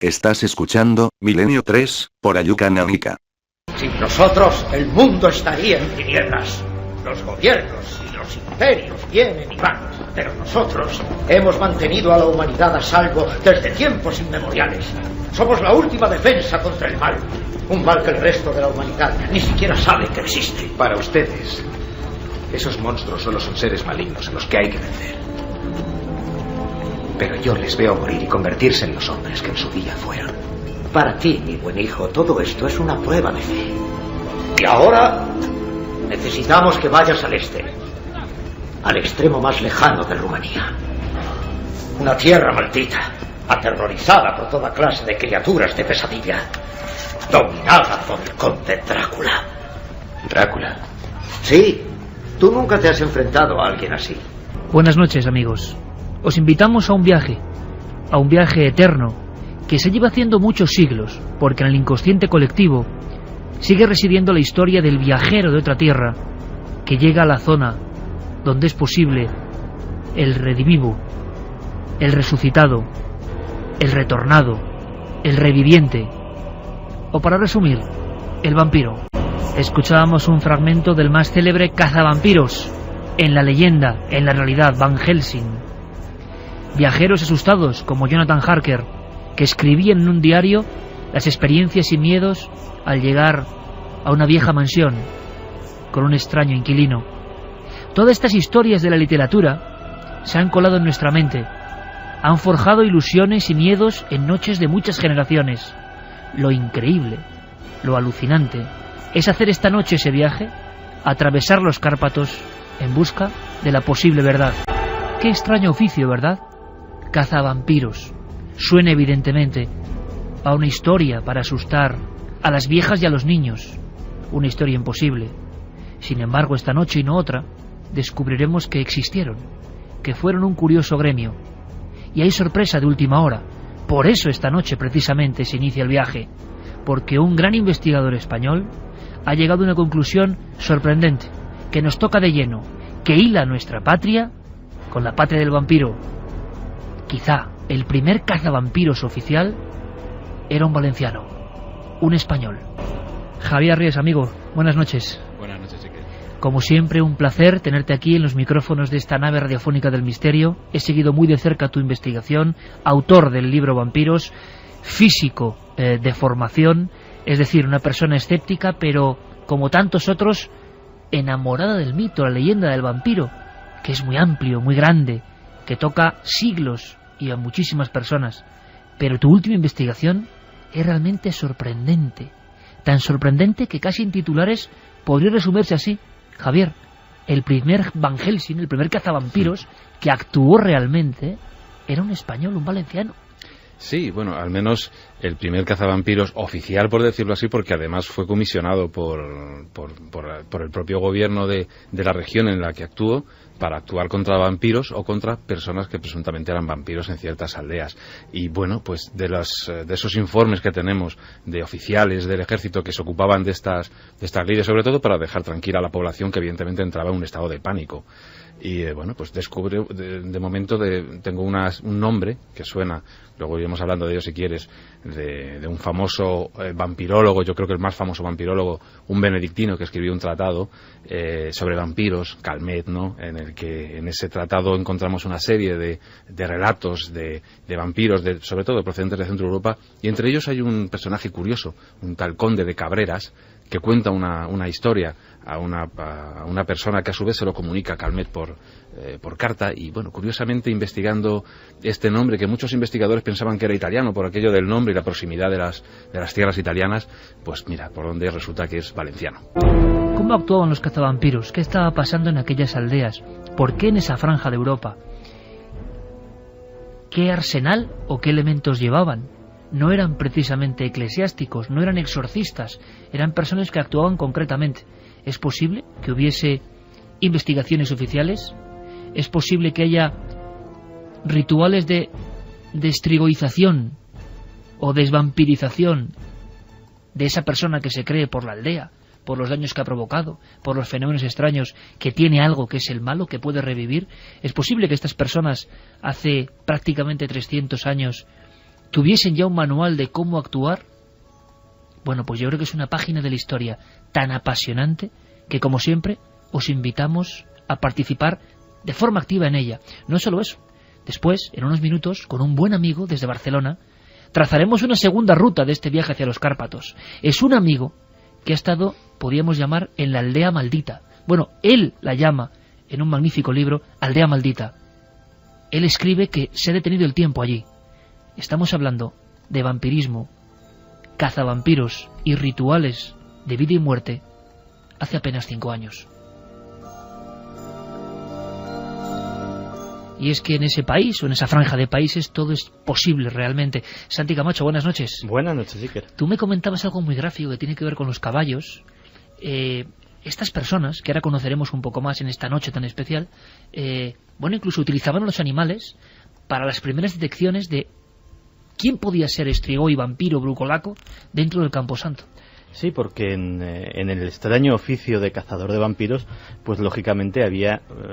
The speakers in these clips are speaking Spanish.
Estás escuchando Milenio 3, por Ayuka Nanika. Sin nosotros, el mundo estaría en tinieblas. Los gobiernos y los imperios vienen y van, pero nosotros hemos mantenido a la humanidad a salvo desde tiempos inmemoriales. Somos la última defensa contra el mal. Un mal que el resto de la humanidad ni siquiera sabe que existe. Para ustedes, esos monstruos solo son seres malignos a los que hay que vencer. Pero yo les veo morir y convertirse en los hombres que en su día fueron. Para ti, mi buen hijo, todo esto es una prueba de fe. Y ahora necesitamos que vayas al este, al extremo más lejano de Rumanía. Una tierra maldita, aterrorizada por toda clase de criaturas de pesadilla, dominada por el conde Drácula. ¿Drácula? Sí, tú nunca te has enfrentado a alguien así. Buenas noches, amigos. Os invitamos a un viaje eterno, que se lleva haciendo muchos siglos, porque en el inconsciente colectivo sigue residiendo la historia del viajero de otra tierra, que llega a la zona donde es posible el redivivo, el resucitado, el retornado, el reviviente, o para resumir, el vampiro. Escuchábamos un fragmento del más célebre cazavampiros, en la leyenda, en la realidad, Van Helsing. Viajeros asustados como Jonathan Harker, que escribían en un diario las experiencias y miedos al llegar a una vieja mansión con un extraño inquilino. Todas estas historias de la literatura se han colado en nuestra mente, han forjado ilusiones y miedos en noches de muchas generaciones. Lo increíble, lo alucinante, es hacer esta noche ese viaje, atravesar los Cárpatos en busca de la posible verdad. Qué extraño oficio, ¿verdad? Cazavampiros. Suena evidentemente a una historia para asustar a las viejas y a los niños. Una historia imposible. Sin embargo, esta noche y no otra, descubriremos que existieron, que fueron un curioso gremio. Y hay sorpresa de última hora. Por eso esta noche precisamente se inicia el viaje, porque un gran investigador español ha llegado a una conclusión sorprendente, que nos toca de lleno, que hila nuestra patria con la patria del vampiro. Quizá el primer cazavampiros oficial era un valenciano, un español. Javier Ríos, amigo, buenas noches. Buenas noches, Iker. Como siempre, un placer tenerte aquí en los micrófonos de esta nave radiofónica del misterio. He seguido muy de cerca tu investigación, autor del libro Vampiros, físico de formación, es decir, una persona escéptica, pero como tantos otros, enamorada del mito, la leyenda del vampiro, que es muy amplio, muy grande, que toca siglos y a muchísimas personas. Pero tu última investigación es realmente sorprendente, tan sorprendente que casi en titulares podría resumirse así: Javier, el primer Van Helsing, el primer cazavampiros que actuó realmente, era un español, un valenciano. Sí, bueno, al menos el primer cazavampiros oficial, por decirlo así, porque además fue comisionado por el propio gobierno de la región en la que actuó, para actuar contra vampiros o contra personas que presuntamente eran vampiros en ciertas aldeas. Y bueno, pues de esos informes que tenemos de oficiales del ejército que se ocupaban de estas leyes, sobre todo para dejar tranquila a la población que evidentemente entraba en un estado de pánico. Y bueno, pues descubre, de momento tengo un nombre que suena, luego iremos hablando de ello si quieres, de un famoso vampirólogo, yo creo que el más famoso vampirólogo, un benedictino que escribió un tratado sobre vampiros, Calmet, ¿no? En ese tratado encontramos una serie de relatos de vampiros, sobre todo procedentes de Centro Europa, y entre ellos hay un personaje curioso, un tal conde de Cabreras, que cuenta una historia a una persona que a su vez se lo comunica a Calmet por carta. Y bueno, curiosamente, investigando este nombre, que muchos investigadores pensaban que era italiano por aquello del nombre y la proximidad de las tierras italianas, pues mira, por donde resulta que es valenciano. ¿Cómo actuaban los cazavampiros? ¿Qué estaba pasando en aquellas aldeas? ¿Por qué en esa franja de Europa? ¿Qué arsenal o qué elementos llevaban? No eran precisamente eclesiásticos, no eran exorcistas, eran personas que actuaban concretamente. ¿Es posible que hubiese investigaciones oficiales? ¿Es posible que haya rituales de destrigoización o desvampirización de esa persona que se cree por la aldea, por los daños que ha provocado, por los fenómenos extraños, que tiene algo que es el malo, que puede revivir? ¿Es posible que estas personas hace prácticamente 300 años tuviesen ya un manual de cómo actuar, bueno, pues yo creo que es una página de la historia tan apasionante que, como siempre, os invitamos a participar de forma activa en ella. No solo eso, después, en unos minutos, con un buen amigo desde Barcelona, trazaremos una segunda ruta de este viaje hacia los Cárpatos. Es un amigo que ha estado, podríamos llamar, en la aldea maldita. Bueno, él la llama, en un magnífico libro, Aldea Maldita. Él escribe que se ha detenido el tiempo allí. Estamos hablando de vampirismo, cazavampiros y rituales de vida y muerte hace apenas 5 años. Y es que en ese país, o en esa franja de países, todo es posible realmente. Santi Camacho, buenas noches. Buenas noches, Iker. Tú me comentabas algo muy gráfico que tiene que ver con los caballos. Estas personas, que ahora conoceremos un poco más en esta noche tan especial, bueno, incluso utilizaban a los animales para las primeras detecciones de quién podía ser estrigoi, vampiro, brucolaco dentro del Camposanto. Sí, porque en el extraño oficio de cazador de vampiros, pues lógicamente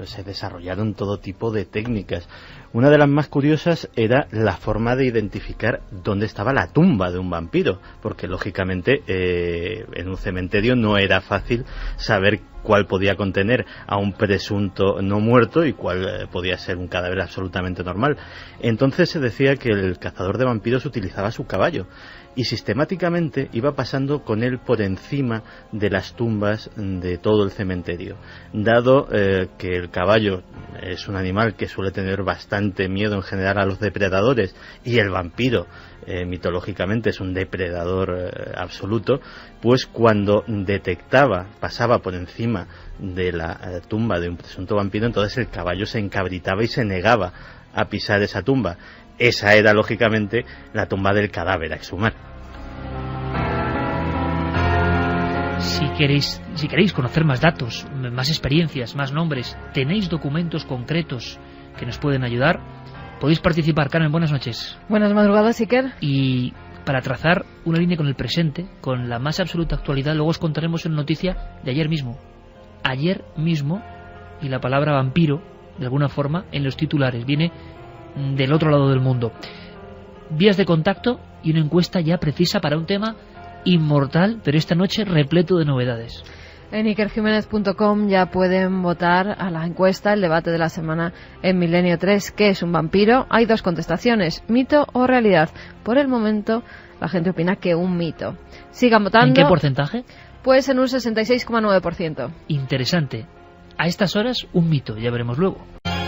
se desarrollaron todo tipo de técnicas. Una de las más curiosas era la forma de identificar dónde estaba la tumba de un vampiro, porque lógicamente en un cementerio no era fácil saber cuál podía contener a un presunto no muerto y cuál podía ser un cadáver absolutamente normal. Entonces se decía que el cazador de vampiros utilizaba su caballo y sistemáticamente iba pasando con él por encima de las tumbas de todo el cementerio. Dado que el caballo es un animal que suele tener bastante miedo en general a los depredadores y el vampiro mitológicamente es un depredador absoluto, pues cuando pasaba por encima de la tumba de un presunto vampiro, entonces el caballo se encabritaba y se negaba a pisar esa tumba. Esa era lógicamente la tumba del cadáver a exhumar. Si queréis conocer más datos, más experiencias, más nombres, tenéis documentos concretos que nos pueden ayudar, podéis participar. Carmen, buenas noches. Buenas madrugadas, Iker. Y para trazar una línea con el presente, con la más absoluta actualidad, luego os contaremos una noticia de ayer mismo. Ayer mismo, y la palabra vampiro, de alguna forma, en los titulares, viene del otro lado del mundo. Vías de contacto y una encuesta ya precisa para un tema inmortal, pero esta noche repleto de novedades. En ikerjimenez.com ya pueden votar a la encuesta, el debate de la semana en Milenio 3. ¿Qué es un vampiro? Hay 2 contestaciones, mito o realidad. Por el momento, la gente opina que un mito. Sigan votando. ¿En qué porcentaje? Pues en un 66,9%. Interesante. A estas horas, un mito, ya veremos luego.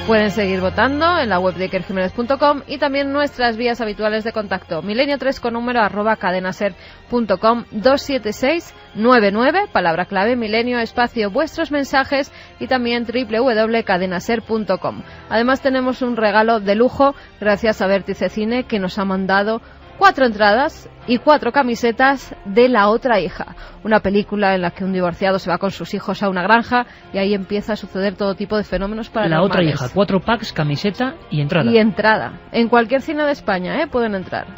Pueden seguir votando en la web de ikerjimenez.com y también nuestras vías habituales de contacto. Milenio3 con número @cadenaser.com 27699, palabra clave milenio, espacio, vuestros mensajes y también www.cadenaser.com. Además tenemos un regalo de lujo gracias a Vértice Cine que nos ha mandado 4 entradas y 4 camisetas de La otra hija, una película en la que un divorciado se va con sus hijos a una granja y ahí empieza a suceder todo tipo de fenómenos paranormales. La otra hija, 4 packs, camiseta y entrada. Y entrada. En cualquier cine de España, pueden entrar.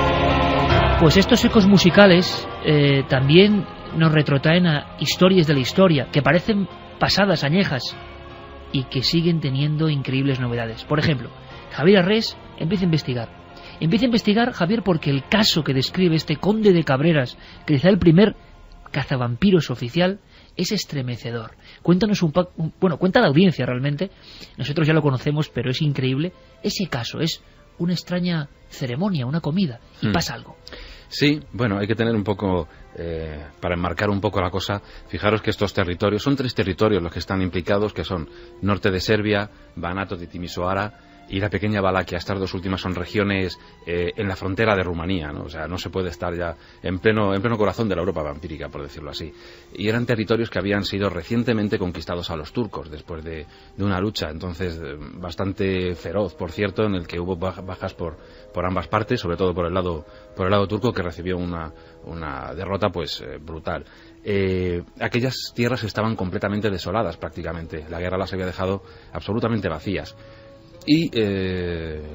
Pues estos ecos musicales también nos retrotraen a historias de la historia que parecen pasadas, añejas y que siguen teniendo increíbles novedades. Por ejemplo, Javier Arrés empieza a investigar. Empieza a investigar, Javier, porque el caso que describe este conde de Cabreras, que quizá el primer cazavampiros oficial, es estremecedor. Cuéntanos cuenta la audiencia realmente. Nosotros ya lo conocemos, pero es increíble. Ese caso es una extraña ceremonia, una comida, y pasa algo. Sí, bueno, hay que tener un poco, para enmarcar un poco la cosa, fijaros que estos territorios, son 3 territorios los que están implicados, que son norte de Serbia, Banato de Timisoara y la pequeña Valaquia. Estas 2 últimas son regiones en la frontera de Rumanía, ¿no? O sea, no se puede estar ya en pleno corazón de la Europa vampírica, por decirlo así. Y eran territorios que habían sido recientemente conquistados a los turcos después de una lucha, entonces bastante feroz, por cierto, en el que hubo bajas por ambas partes, sobre todo por el lado turco, que recibió una derrota pues brutal. Aquellas tierras estaban completamente desoladas prácticamente. La guerra las había dejado absolutamente vacías. Y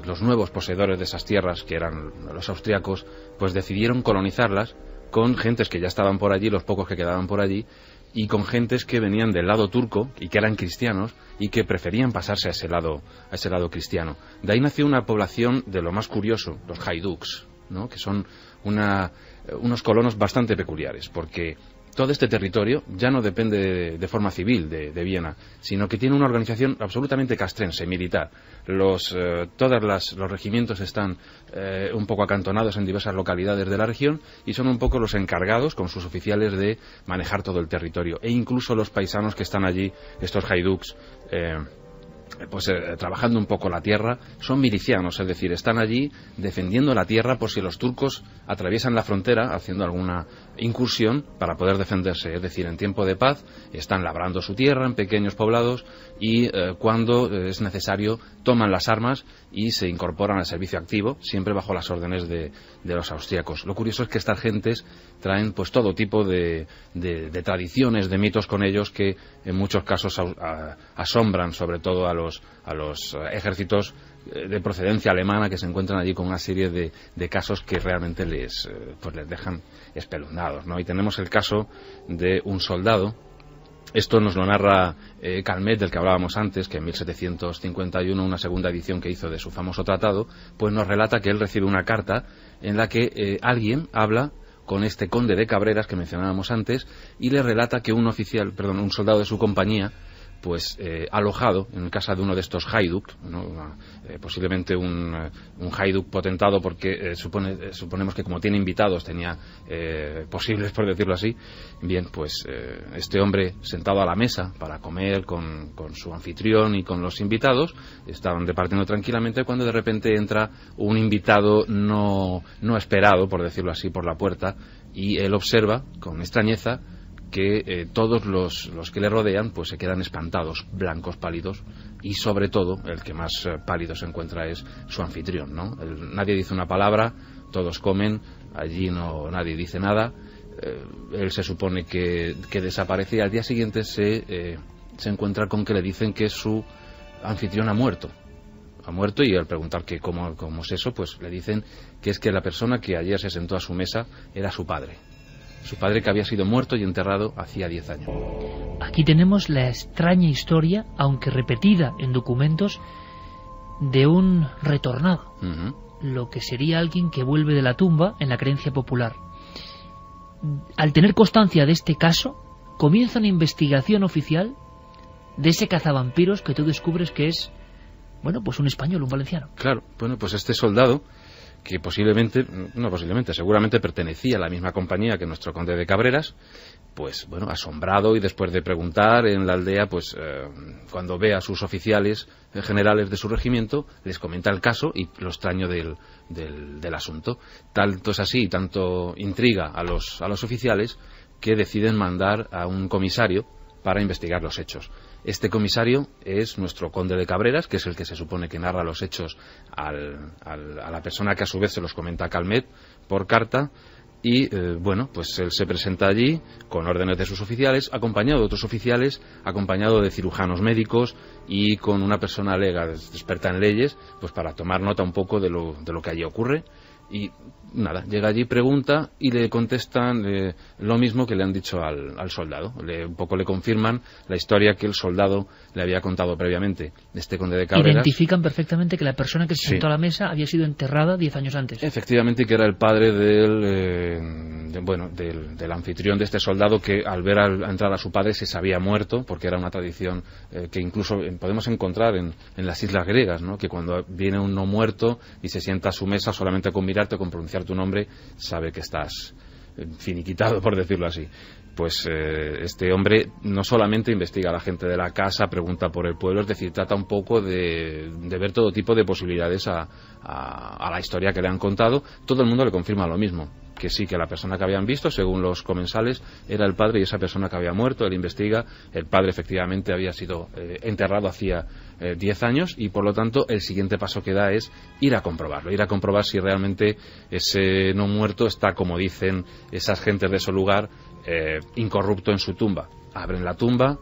los nuevos poseedores de esas tierras, que eran los austriacos, pues decidieron colonizarlas con gentes que ya estaban por allí, los pocos que quedaban por allí, y con gentes que venían del lado turco y que eran cristianos y que preferían pasarse a ese lado cristiano. De ahí nació una población de lo más curioso, los haiduks. ¿no? Que son unos colonos bastante peculiares, porque todo este territorio ya no depende de forma civil de Viena, sino que tiene una organización absolutamente castrense, militar. Los regimientos están un poco acantonados en diversas localidades de la región y son un poco los encargados, con sus oficiales, de manejar todo el territorio. E incluso los paisanos que están allí, estos haiduks, trabajando un poco la tierra, son milicianos, es decir, están allí defendiendo la tierra por si los turcos atraviesan la frontera haciendo alguna incursión para poder defenderse. Es decir, en tiempo de paz están labrando su tierra en pequeños poblados y cuando es necesario toman las armas y se incorporan al servicio activo, siempre bajo las órdenes de los austríacos. Lo curioso es que estas gentes traen pues todo tipo de tradiciones, de mitos con ellos, que en muchos casos asombran sobre todo a los ejércitos de procedencia alemana, que se encuentran allí con una serie de casos que realmente les dejan espeluznados, ¿no? Y tenemos el caso de un soldado. Esto nos lo narra Calmet, del que hablábamos antes, que en 1751, una segunda edición que hizo de su famoso tratado, pues nos relata que él recibe una carta en la que alguien habla con este conde de Cabreras que mencionábamos antes y le relata que un soldado de su compañía, pues alojado en casa de uno de estos haiduk, ¿no? Posiblemente un haiduk potentado, porque suponemos que como tiene invitados tenía posibles, por decirlo así. Bien, pues este hombre, sentado a la mesa para comer con su anfitrión y con los invitados, estaban departiendo tranquilamente cuando de repente entra un invitado no esperado, por decirlo así, por la puerta, y él observa con extrañeza que todos los que le rodean pues se quedan espantados, blancos, pálidos, y sobre todo el que más pálido se encuentra es su anfitrión, ¿no? Nadie dice una palabra, todos comen, allí nadie dice nada. Él se supone que desaparece y al día siguiente se encuentra con que le dicen que su anfitrión ha muerto, y al preguntar que cómo es eso, pues le dicen que es que la persona que ayer se sentó a su mesa era su padre, que había sido muerto y enterrado hacía 10 años. Aquí tenemos la extraña historia, aunque repetida en documentos, de un retornado, lo que sería alguien que vuelve de la tumba en la creencia popular. Al tener constancia de este caso, comienza una investigación oficial de ese cazavampiros que tú descubres que es, pues un español, un valenciano. Claro, pues este soldado, que seguramente pertenecía a la misma compañía que nuestro conde de Cabreras, pues asombrado, y después de preguntar en la aldea, cuando ve a sus oficiales generales de su regimiento, les comenta el caso y lo extraño del asunto. Tanto es así, tanto intriga a los oficiales, que deciden mandar a un comisario para investigar los hechos. Este comisario es nuestro conde de Cabreras, que es el que se supone que narra los hechos a la persona que a su vez se los comenta a Calmet por carta, y pues él se presenta allí con órdenes de sus oficiales, acompañado de otros oficiales, acompañado de cirujanos médicos y con una persona alega experta en leyes, pues para tomar nota un poco de lo que allí ocurre. Y nada, llega allí, pregunta y le contestan lo mismo que le han dicho al soldado. Un poco le confirman la historia que el soldado le había contado previamente. Este conde de Cabreras, identifican perfectamente que la persona que se sentó a la mesa había sido enterrada 10 años antes. Efectivamente, que era el padre del anfitrión de este soldado, que al ver a entrar a su padre se sabía muerto, porque era una tradición que incluso podemos encontrar en las islas griegas, ¿no? Que cuando viene un no muerto y se sienta a su mesa, solamente con mirarte, con pronunciar tu nombre, sabe que estás finiquitado, por decirlo así. Pues este hombre no solamente investiga a la gente de la casa, pregunta por el pueblo, es decir, trata un poco de ver todo tipo de posibilidades a la historia que le han contado. Todo el mundo le confirma lo mismo, que sí, que la persona que habían visto, según los comensales, era el padre, y esa persona que había muerto, él investiga, el padre efectivamente había sido enterrado hacía 10 años, y por lo tanto el siguiente paso que da es ir a comprobar si realmente ese no muerto está, como dicen esas gentes de ese lugar, incorrupto en su tumba. Abren la tumba,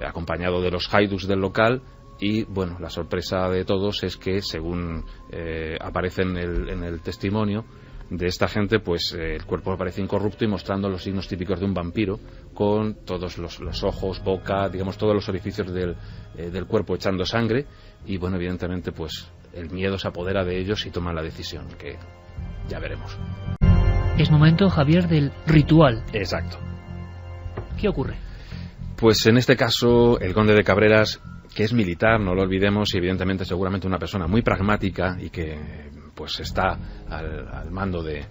acompañado de los haiduks del local, y la sorpresa de todos es que, según aparece en el testimonio de esta gente, pues el cuerpo aparece incorrupto y mostrando los signos típicos de un vampiro, con todos los ojos, boca, digamos todos los orificios del cuerpo echando sangre, y evidentemente pues el miedo se apodera de ellos y toman la decisión, que Ya veremos. Es momento, Javier, del ritual. Exacto. ¿Qué ocurre? Pues en este caso, el conde de Cabreras, que es militar, no lo olvidemos, y evidentemente seguramente una persona muy pragmática y que pues está al mando de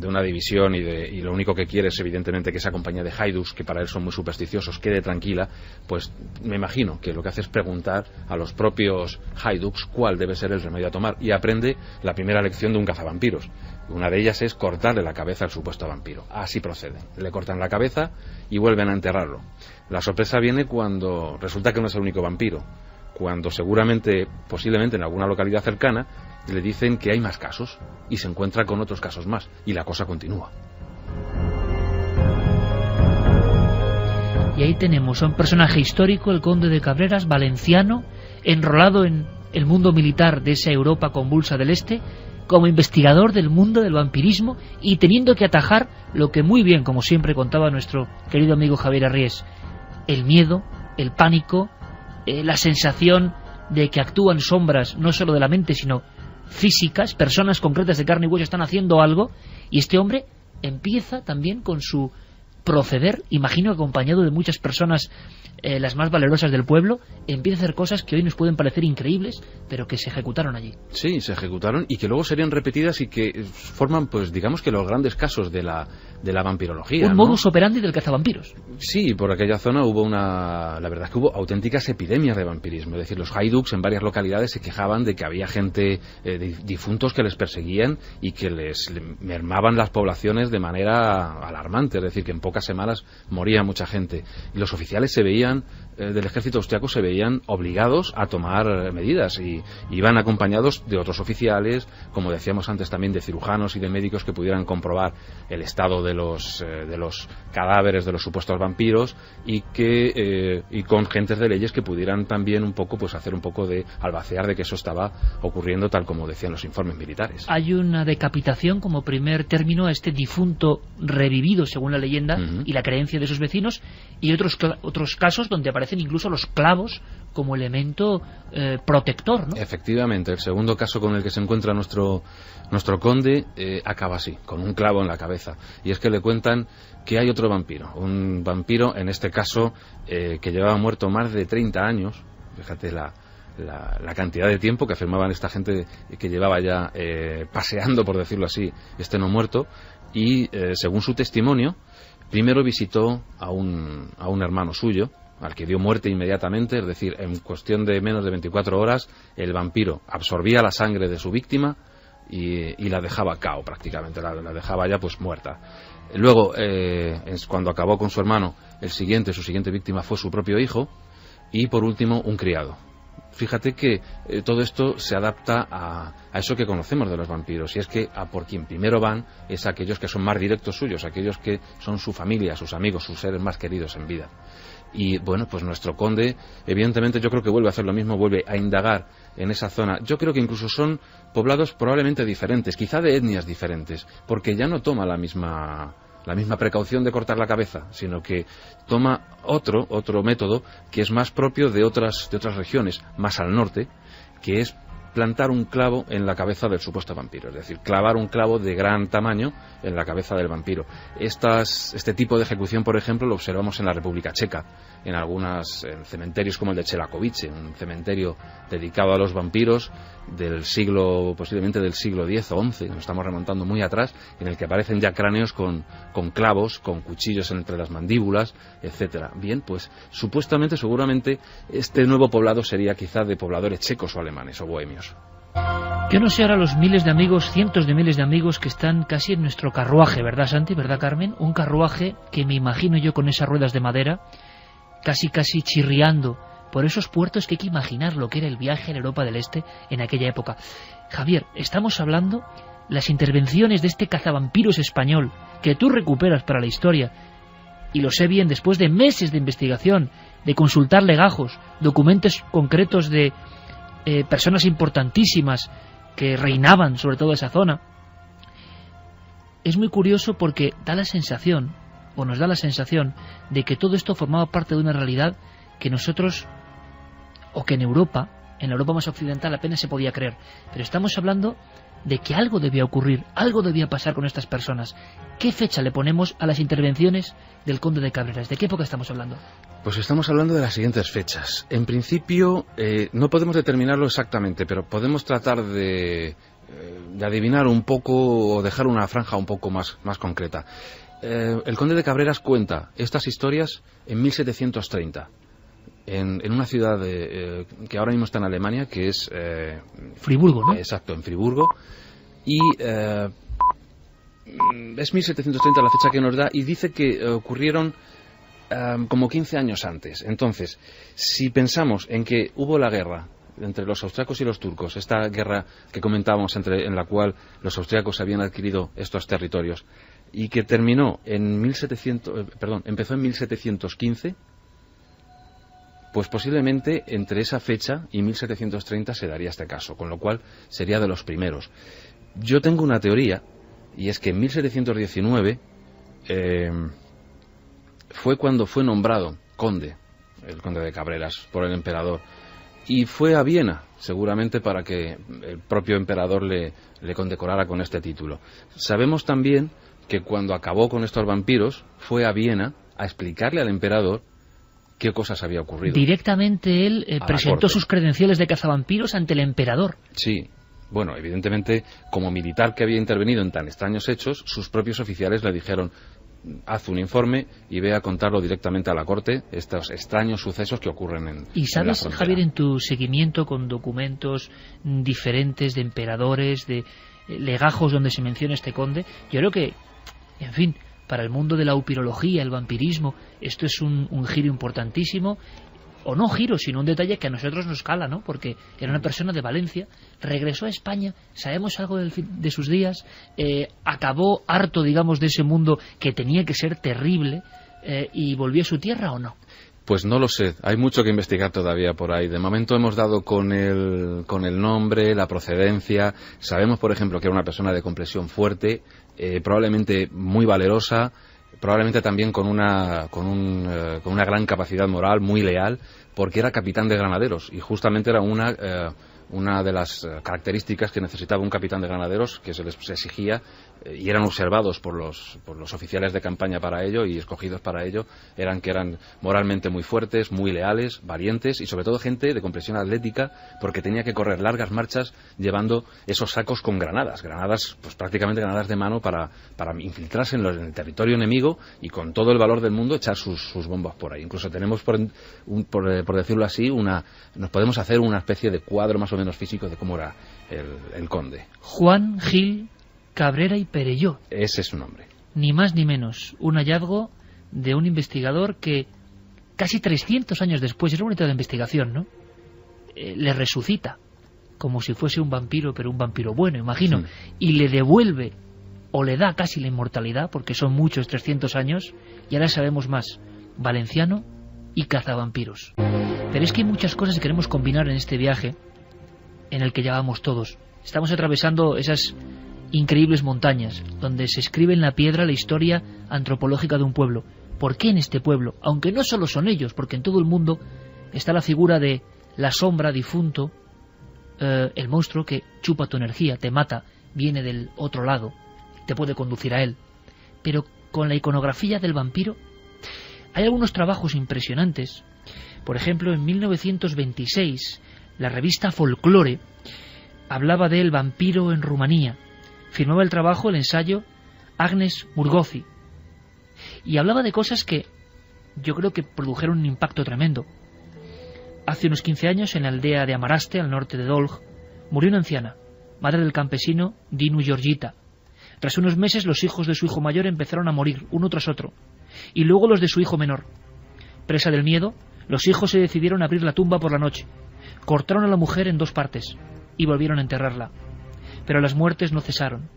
una división y lo único que quiere es evidentemente que esa compañía de haiduks, que para él son muy supersticiosos, quede tranquila, pues me imagino que lo que hace es preguntar a los propios haiduks cuál debe ser el remedio a tomar, y aprende la primera lección de un cazavampiros. Una de ellas es cortarle la cabeza al supuesto vampiro. Así proceden. Le cortan la cabeza y vuelven a enterrarlo. La sorpresa viene cuando resulta que no es el único vampiro. Cuando seguramente, posiblemente en alguna localidad cercana, le dicen que hay más casos y se encuentra con otros casos más. Y la cosa continúa. Y ahí tenemos a un personaje histórico, el conde de Cabreras, valenciano, enrolado en el mundo militar de esa Europa convulsa del Este, como investigador del mundo del vampirismo y teniendo que atajar lo que muy bien, como siempre contaba nuestro querido amigo Javier Arries, el miedo, el pánico, la sensación de que actúan sombras no solo de la mente sino físicas, personas concretas de carne y hueso están haciendo algo, y este hombre empieza también con su proceder, imagino acompañado de muchas personas, las más valerosas del pueblo, empieza a hacer cosas que hoy nos pueden parecer increíbles, pero que se ejecutaron allí. Sí, se ejecutaron y que luego serían repetidas y que forman, pues digamos que los grandes casos de la vampirología. Un modus operandi del cazavampiros. Sí, por aquella zona la verdad es que hubo auténticas epidemias de vampirismo. Es decir, los haiduks en varias localidades se quejaban de que había gente, difuntos que les perseguían y que les mermaban las poblaciones de manera alarmante. Es decir, que en pocas semanas moría mucha gente. Y los oficiales del ejército austriaco se veían obligados a tomar medidas y iban acompañados de otros oficiales, como decíamos antes también de cirujanos y de médicos que pudieran comprobar el estado de los cadáveres de los supuestos vampiros y con gentes de leyes que pudieran también un poco pues hacer un poco de albacear de que eso estaba ocurriendo tal como decían los informes militares. Hay una decapitación como primer término a este difunto revivido según la leyenda y la creencia de sus vecinos, y otros casos donde aparecen incluso los clavos como elemento protector, ¿no? Efectivamente, el segundo caso con el que se encuentra nuestro conde acaba así, con un clavo en la cabeza, y es que le cuentan que hay otro vampiro, un vampiro en este caso que llevaba muerto más de 30 años, fíjate la cantidad de tiempo que afirmaban esta gente que llevaba ya paseando, por decirlo así, este no muerto, y según su testimonio, primero visitó a un hermano suyo, al que dio muerte inmediatamente, es decir, en cuestión de menos de 24 horas, el vampiro absorbía la sangre de su víctima y la dejaba cao prácticamente, la dejaba ya pues muerta. Luego, cuando acabó con su hermano, su siguiente víctima fue su propio hijo, y por último, un criado. Fíjate que todo esto se adapta a eso que conocemos de los vampiros, y es que a por quien primero van es aquellos que son más directos suyos, aquellos que son su familia, sus amigos, sus seres más queridos en vida. Y bueno, pues nuestro conde, evidentemente yo creo que vuelve a hacer lo mismo, vuelve a indagar en esa zona. Yo creo que incluso son poblados probablemente diferentes, quizá de etnias diferentes, porque ya no toma la misma precaución de cortar la cabeza, sino que toma otro método que es más propio de otras regiones, más al norte, que es plantar un clavo en la cabeza del supuesto vampiro, es decir, clavar un clavo de gran tamaño en la cabeza del vampiro. Este tipo de ejecución, por ejemplo, lo observamos en la República Checa, en cementerios como el de Čelakovice, un cementerio dedicado a los vampiros posiblemente del siglo X o XI, nos estamos remontando muy atrás, en el que aparecen ya cráneos con clavos, con cuchillos entre las mandíbulas, etcétera. Bien, pues seguramente, este nuevo poblado sería quizá de pobladores checos o alemanes o bohemios. Yo no sé ahora los miles de amigos, cientos de miles de amigos que están casi en nuestro carruaje, ¿verdad, Santi? ¿Verdad, Carmen? Un carruaje que me imagino yo con esas ruedas de madera, casi chirriando por esos puertos, que hay que imaginar lo que era el viaje a la Europa del Este en aquella época. Javier, estamos hablando las intervenciones de este cazavampiros español que tú recuperas para la historia, y lo sé bien después de meses de investigación, de consultar legajos, documentos concretos de personas importantísimas que reinaban sobre toda esa zona. Es muy curioso porque nos da la sensación de que todo esto formaba parte de una realidad que nosotros, o que en la Europa más occidental apenas se podía creer. Pero estamos hablando de que algo debía ocurrir, algo debía pasar con estas personas. ¿Qué fecha le ponemos a las intervenciones del conde de Cabreras? ¿De qué época estamos hablando? Pues estamos hablando de las siguientes fechas. En principio, no podemos determinarlo exactamente, pero podemos tratar de adivinar un poco o dejar una franja un poco más concreta. El conde de Cabreras cuenta estas historias en 1730, en una ciudad que ahora mismo está en Alemania, que es... Friburgo, ¿no? Exacto, en Friburgo. Y es 1730 la fecha que nos da, y dice que ocurrieron como 15 años antes. Entonces, si pensamos en que hubo la guerra entre los austriacos y los turcos, esta guerra que comentábamos en la cual los austriacos habían adquirido estos territorios, y que terminó en empezó en 1715, pues posiblemente entre esa fecha y 1730 se daría este caso, con lo cual sería de los primeros. Yo tengo una teoría, y es que en 1719 fue cuando fue nombrado conde, el conde de Cabreras, por el emperador, y fue a Viena, seguramente para que el propio emperador le condecorara con este título. Sabemos también que cuando acabó con estos vampiros, fue a Viena a explicarle al emperador qué cosas había ocurrido. Directamente él presentó sus credenciales de cazavampiros ante el emperador. Sí. Bueno, evidentemente, como militar que había intervenido en tan extraños hechos, sus propios oficiales le dijeron: haz un informe y ve a contarlo directamente a la corte, estos extraños sucesos que ocurren en ¿Y sabes, en la frontera? Javier, en tu seguimiento con documentos diferentes de emperadores, de legajos donde se menciona este conde, yo creo que, en fin, para el mundo de la upirología, el vampirismo, esto es un giro importantísimo, o no giro, sino un detalle que a nosotros nos cala, ¿no? Porque era una persona de Valencia, regresó a España, sabemos algo de sus días, acabó harto, digamos, de ese mundo que tenía que ser terrible, y volvió a su tierra, ¿o no? Pues no lo sé, hay mucho que investigar todavía por ahí. De momento hemos dado con el nombre, la procedencia. Sabemos, por ejemplo, que era una persona de complexión fuerte, probablemente muy valerosa, probablemente también con una gran capacidad moral, muy leal, porque era capitán de granaderos, y justamente era una de las características que necesitaba un capitán de granaderos, que se les exigía, y eran observados por los oficiales de campaña para ello y escogidos para ello, que eran moralmente muy fuertes, muy leales, valientes, y sobre todo gente de complexión atlética, porque tenía que correr largas marchas llevando esos sacos con granadas, pues prácticamente granadas de mano para infiltrarse en el territorio enemigo y con todo el valor del mundo echar sus bombas por ahí. Incluso tenemos, por decirlo así, nos podemos hacer una especie de cuadro más o menos físico de cómo era el conde. Juan Gil Cabrera y Perelló. Ese es su nombre. Ni más ni menos. Un hallazgo de un investigador que casi 300 años después, es una unidad de investigación, ¿no? Le resucita como si fuese un vampiro, pero un vampiro bueno, imagino, y le devuelve o le da casi la inmortalidad, porque son muchos 300 años, y ahora sabemos más. Valenciano y cazavampiros. Pero es que hay muchas cosas que queremos combinar en este viaje en el que ya vamos todos. Estamos atravesando esas increíbles montañas donde se escribe en la piedra la historia antropológica de un pueblo. ¿Por qué en este pueblo? Aunque no solo son ellos, porque en todo el mundo está la figura de la sombra, difunto, el monstruo que chupa tu energía, te mata, viene del otro lado, te puede conducir a él. Pero con la iconografía del vampiro hay algunos trabajos impresionantes. Por ejemplo, en 1926 la revista Folklore hablaba del vampiro en Rumanía. Firmaba el trabajo, el ensayo, Agnes Murgozi, y hablaba de cosas que yo creo que produjeron un impacto tremendo. Hace unos 15 años, en la aldea de Amaraste, al norte de Dolj, murió una anciana, madre del campesino Dinu Georgita. Tras unos meses, los hijos de su hijo mayor empezaron a morir, uno tras otro, y luego los de su hijo menor. Presa del miedo, los hijos se decidieron a abrir la tumba por la noche. Cortaron a la mujer en 2 partes y volvieron a enterrarla. Pero las muertes no cesaron.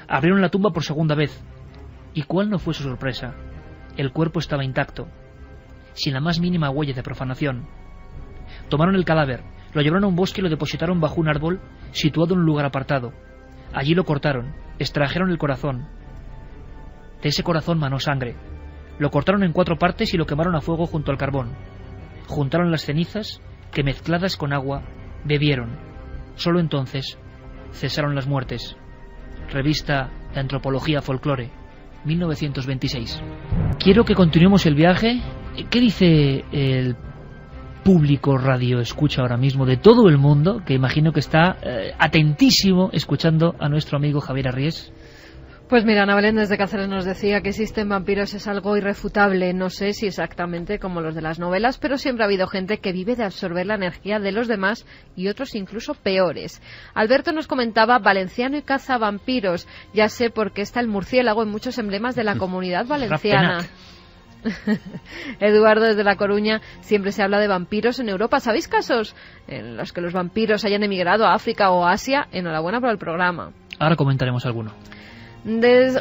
Abrieron la tumba por segunda vez. ¿Y cuál no fue su sorpresa? El cuerpo estaba intacto, sin la más mínima huella de profanación. Tomaron el cadáver, lo llevaron a un bosque y lo depositaron bajo un árbol situado en un lugar apartado. Allí lo cortaron, extrajeron el corazón. De ese corazón manó sangre. Lo cortaron en 4 partes y lo quemaron a fuego junto al carbón. Juntaron las cenizas que, mezcladas con agua, bebieron. Solo entonces cesaron las muertes. Revista de Antropología Folclore, 1926. Quiero que continuemos el viaje. ¿Qué dice el público radio escucha ahora mismo de todo el mundo, que imagino que está atentísimo escuchando a nuestro amigo Javier Arries? Pues mira, Ana Belén desde Cáceres nos decía que existen vampiros es algo irrefutable. No sé si exactamente como los de las novelas, pero siempre ha habido gente que vive de absorber la energía de los demás y otros incluso peores. Alberto nos comentaba valenciano y caza vampiros. Ya sé por qué está el murciélago en muchos emblemas de la comunidad valenciana. Eduardo desde La Coruña, siempre se habla de vampiros en Europa. ¿Sabéis casos en los que los vampiros hayan emigrado a África o Asia? Enhorabuena por el programa. Ahora comentaremos alguno.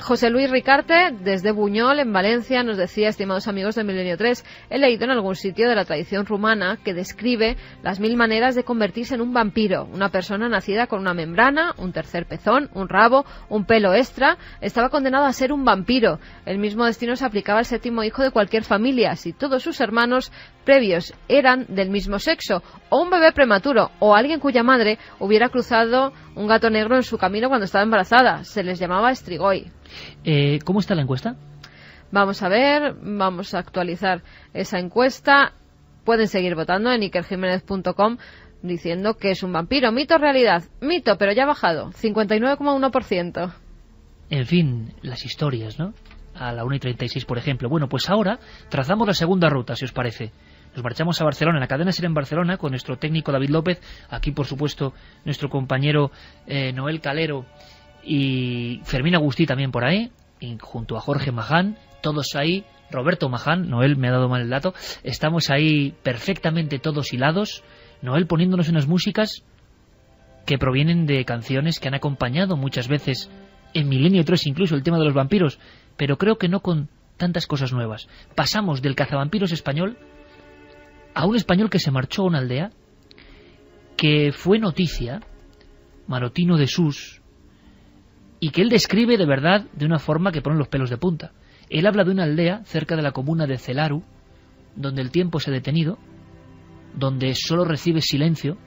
José Luis Ricarte, desde Buñol, en Valencia, nos decía, estimados amigos de Milenio 3, he leído en algún sitio de la tradición rumana que describe las 1000 maneras de convertirse en un vampiro. Una persona nacida con una membrana, un tercer pezón, un rabo, un pelo extra, estaba condenado a ser un vampiro. El mismo destino se aplicaba al 7º hijo de cualquier familia, si todos sus hermanos previos eran del mismo sexo, o un bebé prematuro, o alguien cuya madre hubiera cruzado un gato negro en su camino cuando estaba embarazada. Se les llamaba Strigoi. ¿Cómo está la encuesta? Vamos a ver, vamos a actualizar esa encuesta. Pueden seguir votando en ikerjimenez.com diciendo que es un vampiro. Mito o realidad. Mito, pero ya ha bajado. 59,1%. En fin, las historias, ¿no? A la 1:36, por ejemplo. Bueno, pues ahora trazamos la segunda ruta, si os parece. Nos marchamos a Barcelona, en la cadena SER en Barcelona, con nuestro técnico David López, aquí por supuesto nuestro compañero Noel Calero y Fermín Agustí también por ahí, y junto a Jorge Maján, todos ahí, Roberto Maján, Noel me ha dado mal el dato, estamos ahí perfectamente todos hilados, Noel poniéndonos unas músicas que provienen de canciones que han acompañado muchas veces en Milenio 3, incluso el tema de los vampiros, pero creo que no con tantas cosas nuevas. Pasamos del cazavampiros español a un español que se marchó a una aldea, que fue noticia, Marotino de Sus, y que él describe de verdad de una forma que pone los pelos de punta. Él habla de una aldea cerca de la comuna de Celaru, donde el tiempo se ha detenido, donde solo recibe silencio,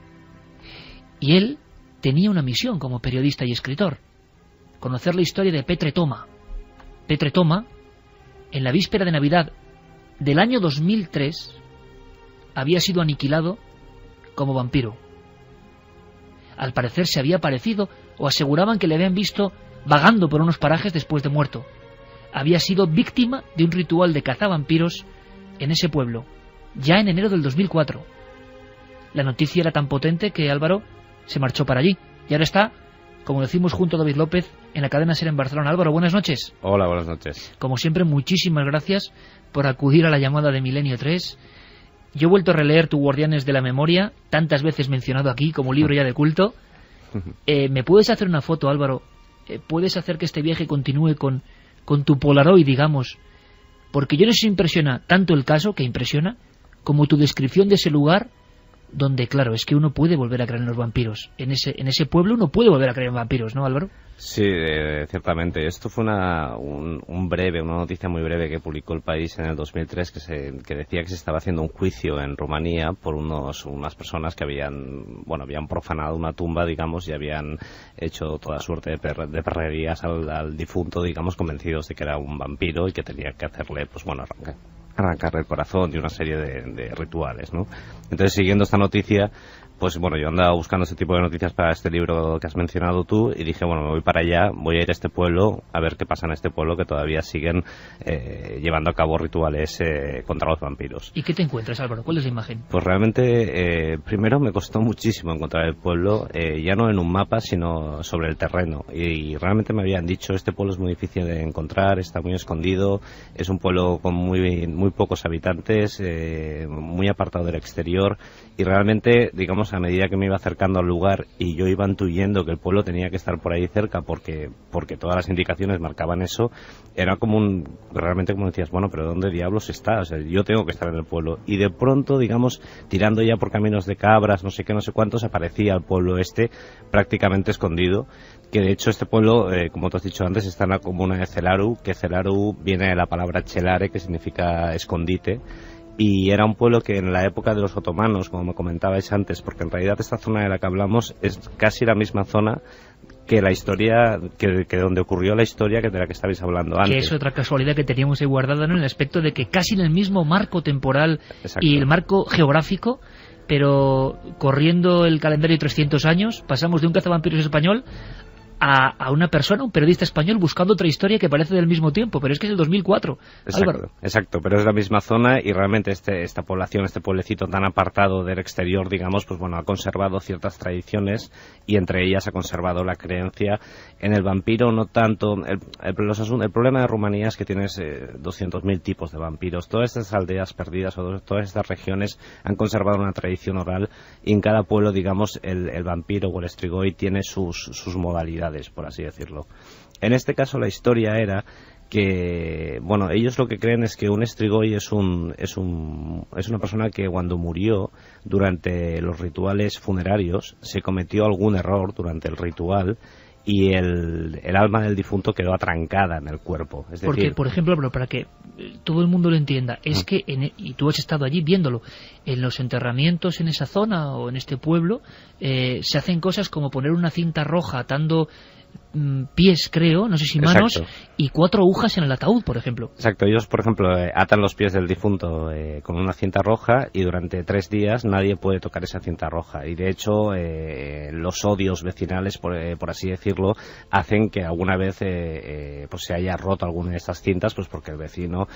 y él tenía una misión como periodista y escritor: conocer la historia de Petre Toma. Petre Toma, en la víspera de Navidad del año 2003, había sido aniquilado como vampiro. Al parecer se había aparecido, o aseguraban que le habían visto vagando por unos parajes después de muerto. Había sido víctima de un ritual de cazavampiros en ese pueblo, ya en enero del 2004. La noticia era tan potente que Álvaro se marchó para allí, y ahora está, como decimos junto a David López, en la cadena SER en Barcelona. Álvaro, buenas noches. Hola, buenas noches. Como siempre, muchísimas gracias por acudir a la llamada de Milenio 3. Yo he vuelto a releer tu Guardianes de la Memoria, tantas veces mencionado aquí como libro ya de culto. ¿Me puedes hacer una foto, Álvaro? ¿Puedes hacer que este viaje continúe con tu Polaroid, digamos? Porque yo no sé si impresiona tanto el caso, que impresiona, como tu descripción de ese lugar, donde, claro, es que uno puede volver a creer en los vampiros. En ese pueblo uno puede volver a creer en vampiros, ¿no, Álvaro? Sí, ciertamente. Esto fue una noticia muy breve que publicó El País en el 2003 que decía que se estaba haciendo un juicio en Rumanía por unas personas que habían profanado una tumba, digamos, y habían hecho toda suerte de perrerías al difunto, digamos, convencidos de que era un vampiro y que tenía que hacerle, arrancarle el corazón y una serie de rituales, ¿no? Entonces, siguiendo esta noticia, pues bueno, yo andaba buscando este tipo de noticias para este libro que has mencionado tú y dije, bueno, me voy para allá, voy a ir a este pueblo a ver qué pasa en este pueblo, que todavía siguen llevando a cabo rituales contra los vampiros. ¿Y qué te encuentras, Álvaro? ¿Cuál es la imagen? Pues realmente, primero me costó muchísimo encontrar el pueblo, ya no en un mapa, sino sobre el terreno. Y realmente me habían dicho, este pueblo es muy difícil de encontrar, está muy escondido, es un pueblo con muy pocos habitantes, muy apartado del exterior, y realmente, digamos, a medida que me iba acercando al lugar y yo iba intuyendo que el pueblo tenía que estar por ahí cerca porque todas las indicaciones marcaban eso, era realmente como decías, bueno, pero ¿dónde diablos está? O sea, yo tengo que estar en el pueblo. Y de pronto, digamos, tirando ya por caminos de cabras, no sé qué, no sé cuántos, aparecía el pueblo prácticamente escondido, que de hecho este pueblo, como tú has dicho antes, está en la comuna de Celaru, que Celaru viene de la palabra celare, que significa escondite. y era un pueblo que en la época de los otomanos, como me comentabais antes, porque en realidad esta zona de la que hablamos es casi la misma zona que la historia, que donde ocurrió la historia que de la que estabais hablando antes. Que es otra casualidad que teníamos ahí guardada, ¿no? En el aspecto de que casi en el mismo marco temporal y el marco geográfico, pero corriendo el calendario de 300 años, pasamos de un cazavampiros español a una persona, un periodista español, buscando otra historia que parece del mismo tiempo, pero es que es el 2004. Álvaro. Exacto, pero es la misma zona y realmente esta población, este pueblecito tan apartado del exterior, digamos, pues bueno, ha conservado ciertas tradiciones y entre ellas ha conservado la creencia en el vampiro, no tanto. El problema de Rumanía es que tienes 200.000 tipos de vampiros. Todas estas aldeas perdidas o todas estas regiones han conservado una tradición oral y en cada pueblo, digamos, el vampiro o el strigoi tiene sus modalidades, por así decirlo. En este caso la historia era que, bueno, ellos lo que creen es que un strigoi es una persona que cuando murió durante los rituales funerarios se cometió algún error durante el ritual y el alma del difunto quedó atrancada en el cuerpo. Es decir, porque, por ejemplo, para que todo el mundo lo entienda, es que, y tú has estado allí viéndolo, en los enterramientos en esa zona o en este pueblo, se hacen cosas como poner una cinta roja atando pies, creo, no sé si manos, exacto, y 4 agujas en el ataúd, por ejemplo. Exacto, ellos, por ejemplo, atan los pies del difunto con una cinta roja y durante 3 días nadie puede tocar esa cinta roja. Y de hecho, los odios vecinales, por así decirlo, hacen que alguna vez pues se haya roto alguna de estas cintas, pues porque el vecino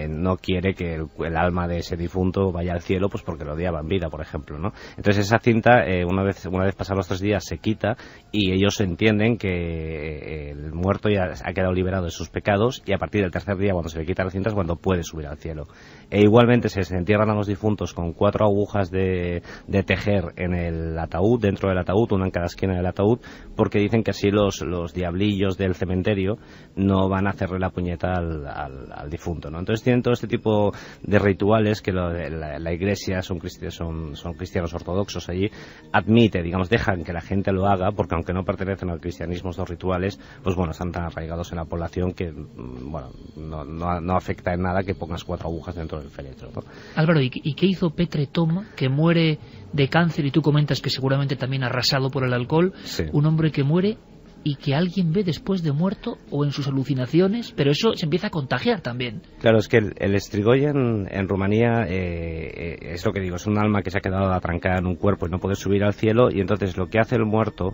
no quiere que el alma de ese difunto vaya al cielo, pues porque lo odiaba en vida, por ejemplo, ¿no? Entonces esa cinta, una vez pasados los 3 días, se quita y ellos entienden que el muerto ya ha quedado liberado de sus pecados y a partir del 3er día, cuando se le quitan las cintas, cuando puede subir al cielo. E igualmente se entierran a los difuntos con 4 agujas de tejer en el ataúd, dentro del ataúd, una en cada esquina del ataúd, porque dicen que así los diablillos del cementerio no van a hacerle la puñeta al difunto, ¿no? Entonces tienen todo este tipo de rituales que la iglesia son cristianos ortodoxos allí, admite, digamos, dejan que la gente lo haga, porque aunque no pertenecen al cristianismo estos rituales, pues bueno, están tan arraigados en la población que, bueno, no afecta en nada que pongas 4 agujas dentro del féretro, ¿no? Álvaro, ¿y qué hizo Petre Toma, que muere de cáncer y tú comentas que seguramente también arrasado por el alcohol? Sí. Un hombre que muere y que alguien ve después de muerto o en sus alucinaciones, pero eso se empieza a contagiar también. Claro, es que el strigoi en Rumanía es lo que digo, es un alma que se ha quedado atrancada en un cuerpo y no puede subir al cielo, y entonces lo que hace el muerto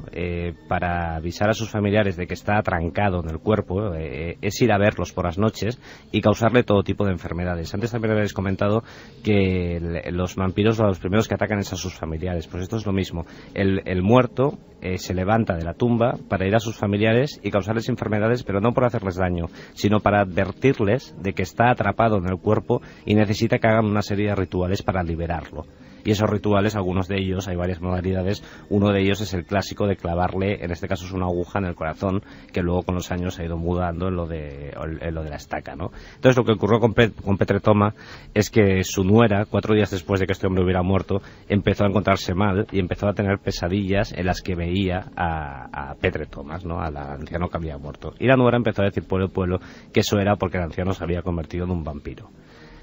para avisar a sus familiares de que está atrancado en el cuerpo es ir a verlos por las noches y causarle todo tipo de enfermedades. Antes también habéis comentado que los vampiros los primeros que atacan es a sus familiares, pues esto es lo mismo. El muerto se levanta de la tumba para ir a sus familiares y causarles enfermedades, pero no por hacerles daño, sino para advertirles de que está atrapado en el cuerpo y necesita que hagan una serie de rituales para liberarlo. Y esos rituales, algunos de ellos, hay varias modalidades, uno de ellos es el clásico de clavarle, en este caso es una aguja en el corazón, que luego con los años se ha ido mudando en lo de la estaca, ¿no? Entonces lo que ocurrió con Petre Toma es que su nuera, 4 días después de que este hombre hubiera muerto, empezó a encontrarse mal y empezó a tener pesadillas en las que veía a Petre Tomas, ¿no? Al anciano que había muerto. Y la nuera empezó a decir por el pueblo que eso era porque el anciano se había convertido en un vampiro.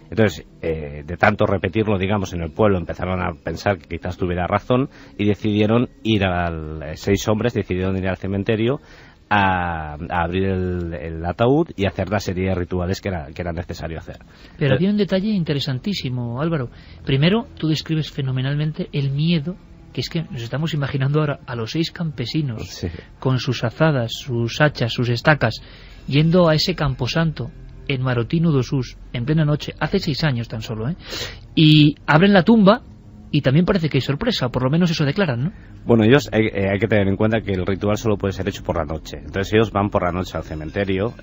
Entonces, de tanto repetirlo, digamos, en el pueblo, empezaron a pensar que quizás tuviera razón y decidieron ir 6 hombres decidieron ir al cementerio a abrir el ataúd y hacer la serie de rituales que era necesario hacer. Pero había un detalle interesantísimo, Álvaro. Primero, tú describes fenomenalmente el miedo, que es que nos estamos imaginando ahora a los 6 campesinos, sí, con sus azadas, sus hachas, sus estacas, yendo a ese camposanto en Marotino dos Us, en plena noche, hace 6 años tan solo, y abren la tumba y también parece que hay sorpresa, por lo menos eso declaran, ¿no? Bueno, ellos hay que tener en cuenta que el ritual solo puede ser hecho por la noche. Entonces ellos van por la noche al cementerio,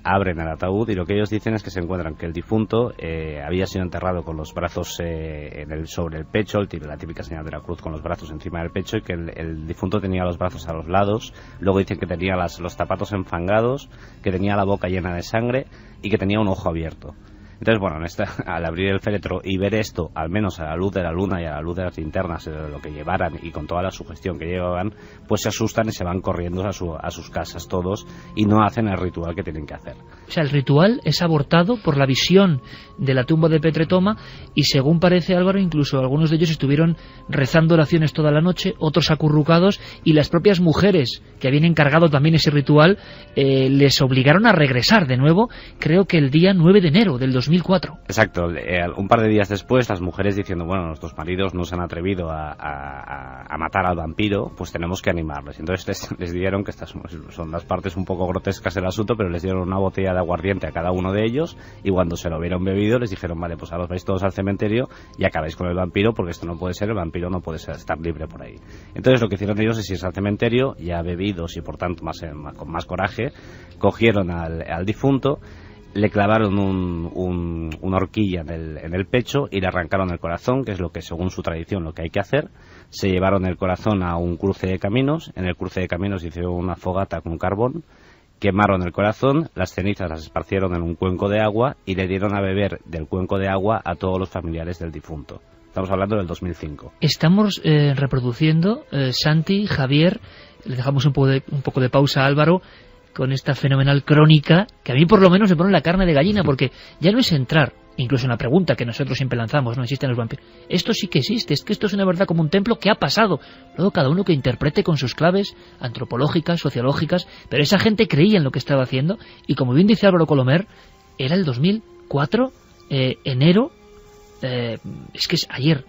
abren el ataúd y lo que ellos dicen es que se encuentran que el difunto había sido enterrado con los brazos sobre el pecho, la típica señal de la cruz con los brazos encima del pecho, y que el difunto tenía los brazos a los lados. Luego dicen que tenía los zapatos enfangados, que tenía la boca llena de sangre y que tenía un ojo abierto. Entonces, bueno, al abrir el féretro y ver esto, al menos a la luz de la luna y a la luz de las linternas, lo que llevaran y con toda la sugestión que llevaban, pues se asustan y se van corriendo a sus casas todos y no hacen el ritual que tienen que hacer. O sea, el ritual es abortado por la visión de la tumba de Petre Toma y, según parece Álvaro, incluso algunos de ellos estuvieron rezando oraciones toda la noche, otros acurrucados, y las propias mujeres que habían encargado también ese ritual les obligaron a regresar de nuevo, creo que el día 9 de enero del 2004. Exacto, un par de días después, las mujeres diciendo, bueno, nuestros maridos no se han atrevido a matar al vampiro, pues tenemos que animarles. Entonces les dieron, que estas son las partes un poco grotescas del asunto, pero les dieron una botella de aguardiente a cada uno de ellos, y cuando se lo hubieron bebido les dijeron, vale, pues ahora os vais todos al cementerio y acabáis con el vampiro, porque esto no puede ser, el vampiro no puede estar libre por ahí. Entonces lo que hicieron ellos es irse al cementerio, ya bebidos y por tanto con más coraje, cogieron al difunto, le clavaron una horquilla en el pecho y le arrancaron el corazón, que es lo que según su tradición lo que hay que hacer. Se llevaron el corazón a un cruce de caminos, en el cruce de caminos hicieron una fogata con carbón, quemaron el corazón, las cenizas las esparcieron en un cuenco de agua y le dieron a beber del cuenco de agua a todos los familiares del difunto. Estamos hablando del 2005. Estamos reproduciendo, Santi, Javier, le dejamos un poco de pausa a Álvaro, con esta fenomenal crónica, que a mí por lo menos me pone la carne de gallina, porque ya no es entrar, incluso en la pregunta que nosotros siempre lanzamos, ¿no existen los vampiros? Esto sí que existe, es que esto es una verdad como un templo que ha pasado. Luego cada uno que interprete con sus claves antropológicas, sociológicas, pero esa gente creía en lo que estaba haciendo, y como bien dice Álvaro Colomer, era el 2004, enero, es que es ayer.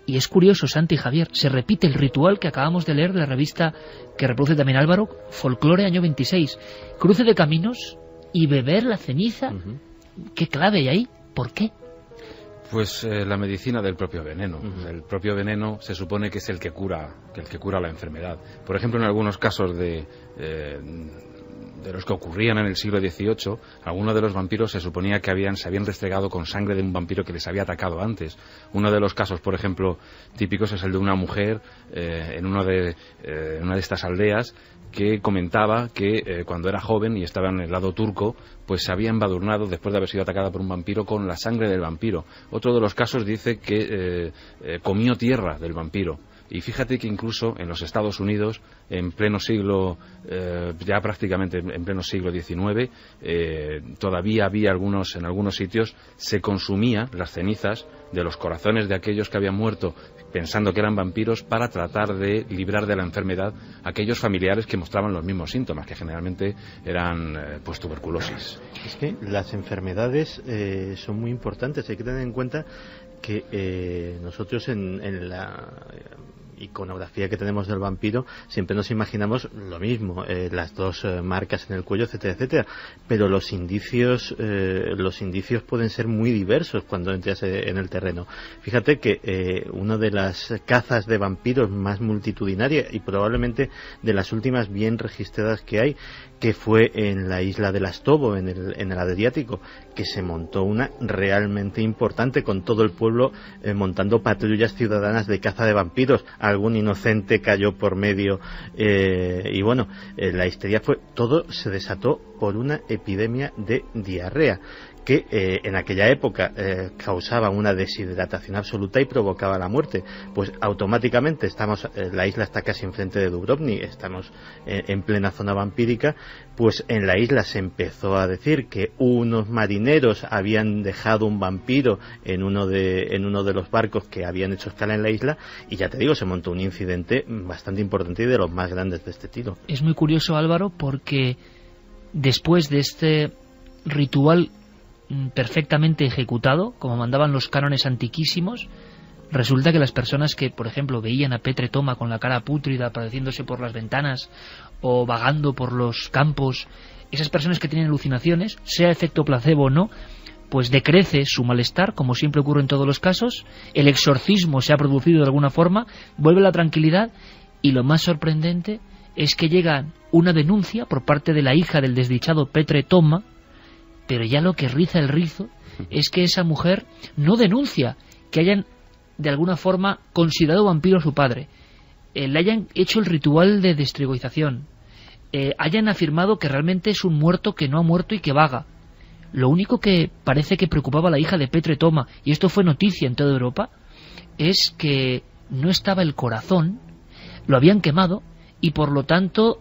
Y es curioso, Santi y Javier, se repite el ritual que acabamos de leer de la revista que reproduce también Álvaro, Folclore, año 26. Cruce de caminos y beber la ceniza. ¿Qué clave hay ahí? ¿Por qué? Pues la medicina del propio veneno. El propio veneno se supone que es el que cura la enfermedad. Por ejemplo, en algunos casos de los que ocurrían en el siglo XVIII, algunos de los vampiros se suponía que se habían restregado con sangre de un vampiro que les había atacado antes. Uno de los casos, por ejemplo, típicos es el de una mujer en una de estas aldeas que comentaba que cuando era joven y estaba en el lado turco, pues se había embadurnado después de haber sido atacada por un vampiro con la sangre del vampiro. Otro de los casos dice que comió tierra del vampiro. Y fíjate que incluso en los Estados Unidos, en pleno siglo, ya prácticamente en pleno siglo XIX, todavía había en algunos sitios, se consumía las cenizas de los corazones de aquellos que habían muerto pensando que eran vampiros para tratar de librar de la enfermedad a aquellos familiares que mostraban los mismos síntomas, que generalmente eran pues tuberculosis. Es que las enfermedades son muy importantes, hay que tener en cuenta que nosotros en la iconografía que tenemos del vampiro siempre nos imaginamos lo mismo, las dos marcas en el cuello, etcétera, etcétera, pero los indicios pueden ser muy diversos cuando entras en el terreno. Fíjate que una de las cazas de vampiros más multitudinaria y probablemente de las últimas bien registradas que hay, que fue en la isla de Lastovo, en el Adriático, que se montó una realmente importante, con todo el pueblo montando patrullas ciudadanas de caza de vampiros. Algún inocente cayó por medio y bueno, la histeria todo se desató por una epidemia de diarrea que en aquella época causaba una deshidratación absoluta y provocaba la muerte. Pues automáticamente la isla está casi enfrente de Dubrovnik, estamos en plena zona vampírica, pues en la isla se empezó a decir que unos marineros habían dejado un vampiro en uno de los barcos que habían hecho escala en la isla, y ya te digo, se montó un incidente bastante importante y de los más grandes de este tiro. Es muy curioso, Álvaro, porque después de este ritual perfectamente ejecutado, como mandaban los cánones antiquísimos, resulta que las personas que, por ejemplo, veían a Petre Toma con la cara pútrida apareciéndose por las ventanas o vagando por los campos, esas personas que tienen alucinaciones, sea efecto placebo o no, pues decrece su malestar, como siempre ocurre en todos los casos, el exorcismo se ha producido de alguna forma, vuelve la tranquilidad, y lo más sorprendente es que llega una denuncia por parte de la hija del desdichado Petre Toma, pero ya lo que riza el rizo es que esa mujer no denuncia que hayan de alguna forma considerado vampiro a su padre, le hayan hecho el ritual de destrigoización, hayan afirmado que realmente es un muerto que no ha muerto y que vaga. lo único que parece que preocupaba a la hija de Petre Toma, y esto fue noticia en toda Europa, es que no estaba el corazón, lo habían quemado, y por lo tanto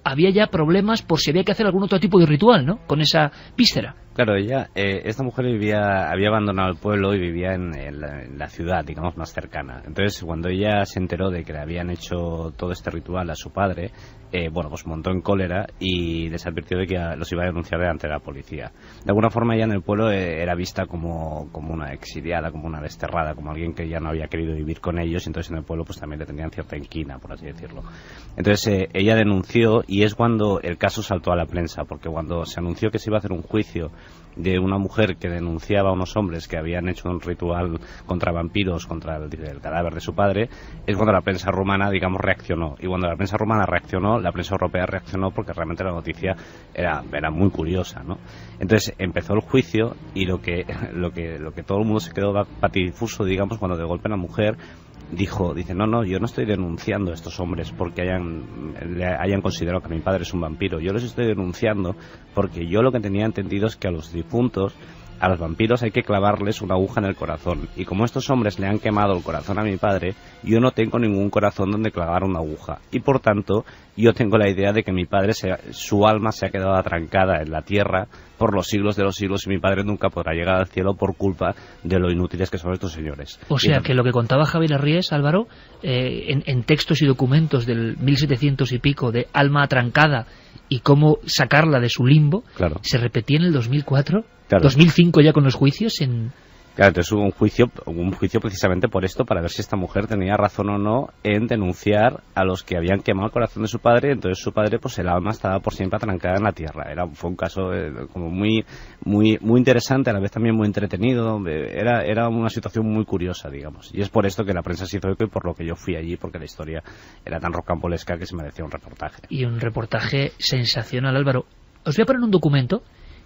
había ya problemas por si había que hacer algún otro tipo de ritual, ¿no?, con esa víscera. Claro, esta mujer había abandonado el pueblo y vivía en la ciudad, digamos, más cercana. Entonces, cuando ella se enteró de que le habían hecho todo este ritual a su padre, pues montó en cólera y les advirtió de que los iba a denunciar delante de la policía. De alguna forma, ella en el pueblo era vista como una exiliada, como una desterrada, como alguien que ya no había querido vivir con ellos, y entonces en el pueblo pues también le tenían cierta inquina, por así decirlo. Entonces, ella denunció, y es cuando el caso saltó a la prensa, porque cuando se anunció que se iba a hacer un juicio de una mujer que denunciaba a unos hombres que habían hecho un ritual contra vampiros, contra el cadáver de su padre, es cuando la prensa rumana, digamos, reaccionó. Y cuando la prensa rumana reaccionó, la prensa europea reaccionó, porque realmente la noticia era muy curiosa, ¿no? Entonces empezó el juicio, y lo que todo el mundo se quedó patidifuso, digamos, cuando de golpe la mujer dice, no, yo no estoy denunciando a estos hombres porque hayan considerado que mi padre es un vampiro. Yo los estoy denunciando porque yo lo que tenía entendido es que a los difuntos, a los vampiros, hay que clavarles una aguja en el corazón. Y como estos hombres le han quemado el corazón a mi padre, yo no tengo ningún corazón donde clavar una aguja. Y por tanto, yo tengo la idea de que mi padre, su alma se ha quedado atrancada en la tierra por los siglos de los siglos, y mi padre nunca podrá llegar al cielo por culpa de lo inútiles que son estos señores. O sea, que lo que contaba Javier Arries, Álvaro, en textos y documentos del 1700 y pico, de alma atrancada y cómo sacarla de su limbo, claro, se repetía en el 2004, claro, 2005 ya con los juicios Claro, entonces hubo un juicio precisamente por esto, para ver si esta mujer tenía razón o no en denunciar a los que habían quemado el corazón de su padre. Entonces su padre, pues el alma estaba por siempre atrancada en la tierra. Fue un caso como muy interesante, a la vez también muy entretenido. Era una situación muy curiosa, digamos. Y es por esto que la prensa se hizo eco, y por lo que yo fui allí, porque la historia era tan rocambolesca que se merecía un reportaje. Y un reportaje sensacional, Álvaro. Os voy a poner un documento.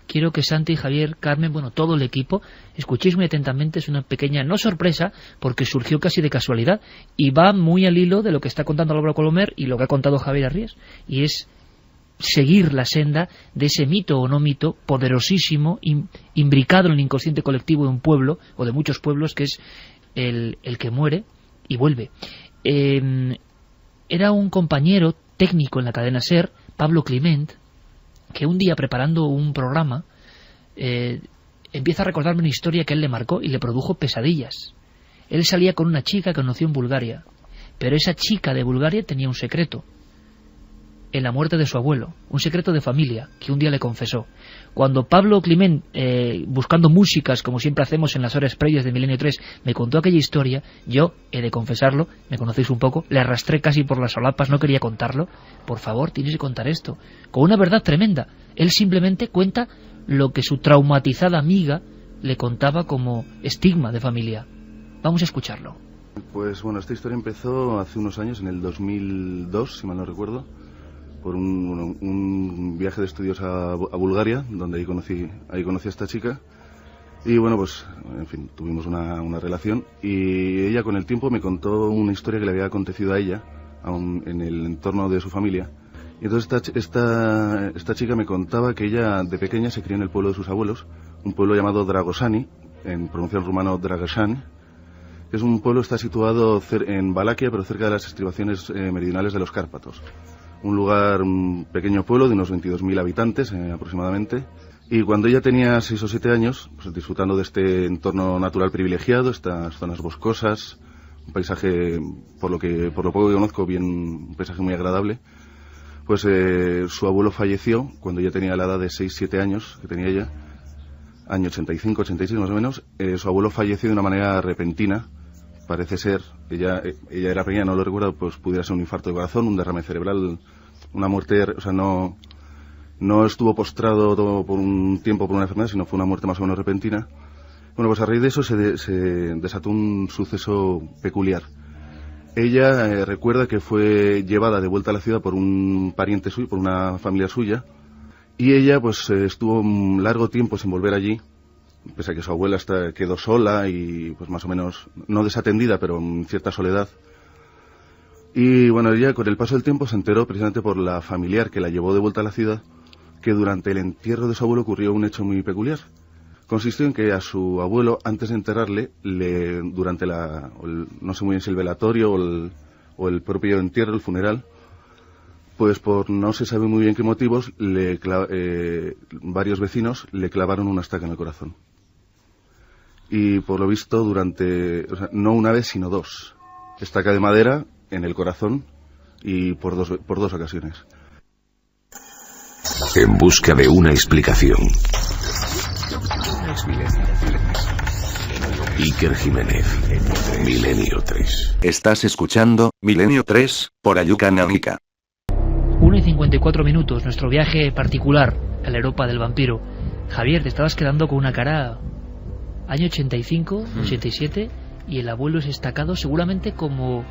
Quiero que Santi, Javier, Carmen, todo el equipo, escuchéis muy atentamente. Es una pequeña, no sorpresa, porque surgió casi de casualidad, y va muy al hilo de lo que está contando Álvaro Colomer y lo que ha contado Javier Arries, y es seguir la senda de ese mito o no mito, poderosísimo, imbricado en el inconsciente colectivo de un pueblo, o de muchos pueblos, que es el que muere y vuelve. Era un compañero técnico en la cadena SER, Pablo Climent, que un día, preparando un programa, empieza a recordarme una historia que él le marcó y le produjo pesadillas. Él salía con una chica que conoció en Bulgaria, pero esa chica de Bulgaria tenía un secreto en la muerte de su abuelo, un secreto de familia que un día le confesó. Cuando Pablo Climent, buscando músicas, como siempre hacemos en las horas previas de Milenio 3, me contó aquella historia, yo, he de confesarlo, me conocéis un poco, le arrastré casi por las solapas, no quería contarlo. Por favor, tienes que contar esto, con una verdad tremenda. Él simplemente cuenta lo que su traumatizada amiga le contaba como estigma de familia. Vamos a escucharlo. Pues bueno, esta historia empezó hace unos años, en el 2002, si mal no recuerdo, por un viaje de estudios a Bulgaria, donde ahí conocí a esta chica. Y bueno, pues en fin, tuvimos una relación, y ella con el tiempo me contó una historia que le había acontecido a ella en el entorno de su familia. Y entonces esta chica me contaba que ella de pequeña se crió en el pueblo de sus abuelos, un pueblo llamado Dragosani, en pronunciación rumano Dragosani, que es un pueblo que está situado en Valaquia, pero cerca de las estribaciones meridionales de los Cárpatos. Un pequeño pueblo de unos 22.000 habitantes aproximadamente. Y cuando ella tenía 6 o 7 años, pues disfrutando de este entorno natural privilegiado, estas zonas boscosas, un paisaje, por lo poco que conozco, un paisaje muy agradable, pues su abuelo falleció cuando ella tenía la edad de 6-7 años, que tenía ella, año 85, 86 más o menos. Su abuelo falleció de una manera repentina. Parece ser, ella era pequeña, no lo recuerdo, pues pudiera ser un infarto de corazón, un derrame cerebral, una muerte, o sea, no estuvo postrado todo por un tiempo por una enfermedad, sino fue una muerte más o menos repentina. Bueno, pues a raíz de eso se desató un suceso peculiar. Ella recuerda que fue llevada de vuelta a la ciudad por un pariente suyo, por una familia suya, y ella pues estuvo un largo tiempo sin volver allí, pese a que su abuela quedó sola y pues más o menos no desatendida, pero en cierta soledad. Y bueno, ella con el paso del tiempo se enteró, precisamente por la familiar que la llevó de vuelta a la ciudad, que durante el entierro de su abuelo ocurrió un hecho muy peculiar. Consistió en que a su abuelo, antes de enterrarle, durante no sé muy bien si el velatorio o el propio entierro, el funeral, pues por no se sabe muy bien qué motivos, varios vecinos le clavaron una estaca en el corazón. Y por lo visto no una vez sino dos. Estaca de madera en el corazón y por dos ocasiones. En busca de una explicación. Iker Jiménez, Milenio 3. Estás escuchando Milenio 3 por Ayuca Náutica. 1:54, nuestro viaje particular a la Europa del vampiro. Javier, te estabas quedando con una cara año 85, 87, y el abuelo es estacado seguramente como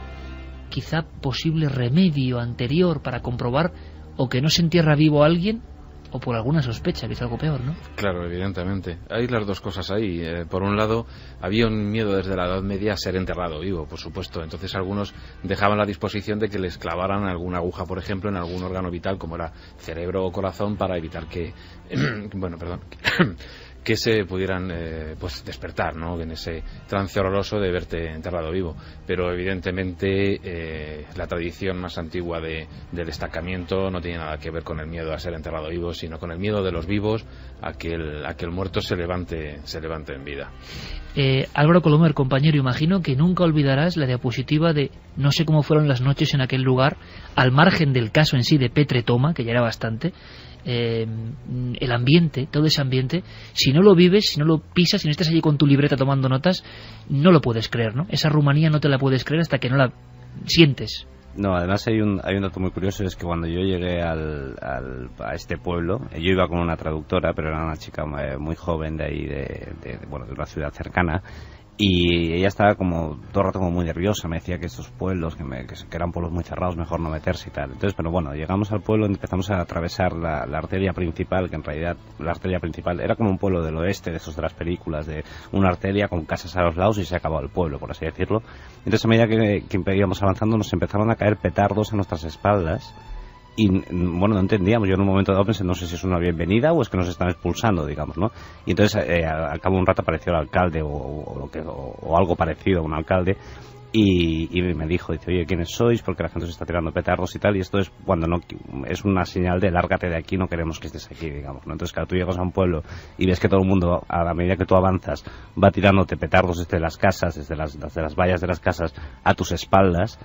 quizá posible remedio anterior para comprobar o que no se entierra vivo a alguien o por alguna sospecha, que es algo peor, ¿no? Claro, evidentemente. Hay las dos cosas ahí. Por un lado, había un miedo desde la Edad Media a ser enterrado vivo, por supuesto. Entonces algunos dejaban la disposición de que les clavaran alguna aguja, por ejemplo, en algún órgano vital, como era cerebro o corazón, para evitar que... que se pudieran despertar, ¿no?, en ese trance horroroso de verte enterrado vivo. Pero evidentemente la tradición más antigua del destacamiento no tiene nada que ver con el miedo a ser enterrado vivo, sino con el miedo de los vivos a que el muerto se levante en vida. Álvaro Colomer, compañero, imagino que nunca olvidarás la diapositiva de no sé cómo fueron las noches en aquel lugar, al margen del caso en sí de Petre Toma, que ya era bastante. El ambiente, todo ese ambiente, si no lo vives, si no lo pisas, si no estás allí con tu libreta tomando notas, no lo puedes creer, ¿no? Esa Rumanía no te la puedes creer hasta que no la sientes. No, además hay un dato muy curioso, es que cuando yo llegué a este pueblo, yo iba con una traductora, pero era una chica muy joven de ahí, de una ciudad cercana, y ella estaba como todo el rato como muy nerviosa, me decía que estos pueblos, que eran pueblos muy cerrados, mejor no meterse y tal. Entonces, pero bueno, llegamos al pueblo y empezamos a atravesar la arteria principal, que en realidad la arteria principal era como un pueblo del oeste, de esos de las películas, de una arteria con casas a los lados y se acababa el pueblo, por así decirlo. Entonces, a medida que íbamos avanzando, nos empezaron a caer petardos a nuestras espaldas. Y bueno, no entendíamos. Yo en un momento dado pensé, no sé si es una bienvenida o es que nos están expulsando, digamos, ¿no? Y entonces al cabo de un rato apareció el alcalde o algo parecido a un alcalde y me dijo, dice, oye, ¿quiénes sois? Porque la gente se está tirando petardos y tal, y esto es cuando no es una señal de lárgate de aquí, no queremos que estés aquí, digamos, ¿no? Entonces, claro, tú llegas a un pueblo y ves que todo el mundo, a la medida que tú avanzas, va tirándote petardos desde las casas, desde las vallas de las casas a tus espaldas.